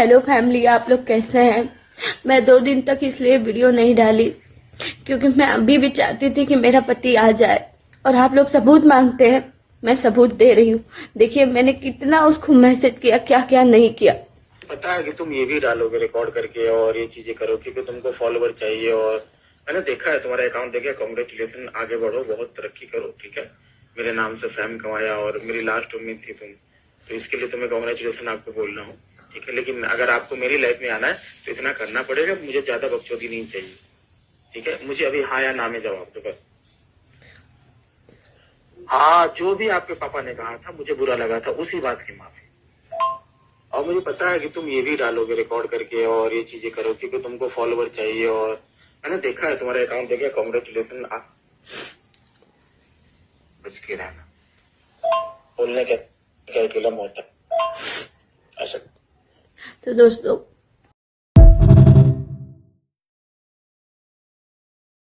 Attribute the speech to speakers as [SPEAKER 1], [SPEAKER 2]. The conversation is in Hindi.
[SPEAKER 1] हेलो फैमिली, आप लोग कैसे हैं। मैं 2 दिन तक इसलिए वीडियो नहीं डाली क्योंकि मैं अभी भी चाहती थी कि मेरा पति आ जाए और आप लोग सबूत मांगते हैं, मैं सबूत दे रही हूँ। देखिए मैंने कितना उसको मैसेज किया, क्या क्या नहीं किया।
[SPEAKER 2] पता है कि तुम ये भी डालोगे रिकॉर्ड करके और ये चीजें करो क्योंकि तुमको फॉलोवर चाहिए। और मैंने देखा है तुम्हारा अकाउंट देखा। कांग्रेचुलेशन, आगे बढ़ो, बहुत तरक्की करो, ठीक है। मेरे नाम से फैम कमाया और मेरी लास्ट उम्मीद थी तुम, तो इसके लिए तुम्हें कांग्रेचुलेशन आपको बोल रहा हूँ, ठीक है। लेकिन अगर आपको मेरी लाइफ में आना है तो इतना करना पड़ेगा, मुझे ज्यादा बकचोदी नहीं चाहिए, ठीक है। मुझे अभी हाँ या ना में जवाब दो बस। हाँ, जो भी आपके पापा ने कहा था मुझे बुरा लगा था, उसी बात की माफी। और मुझे पता है कि तुम ये भी डालोगे रिकॉर्ड करके और ये चीजें करो क्योंकि तुमको फॉलोवर चाहिए। और मैंने देखा है तुम्हारा अकाउंट देखा। कांग्रेचुलेशन, बच के रहना, बोलने के क्या अकेला होता है ऐसा।
[SPEAKER 1] तो दोस्तों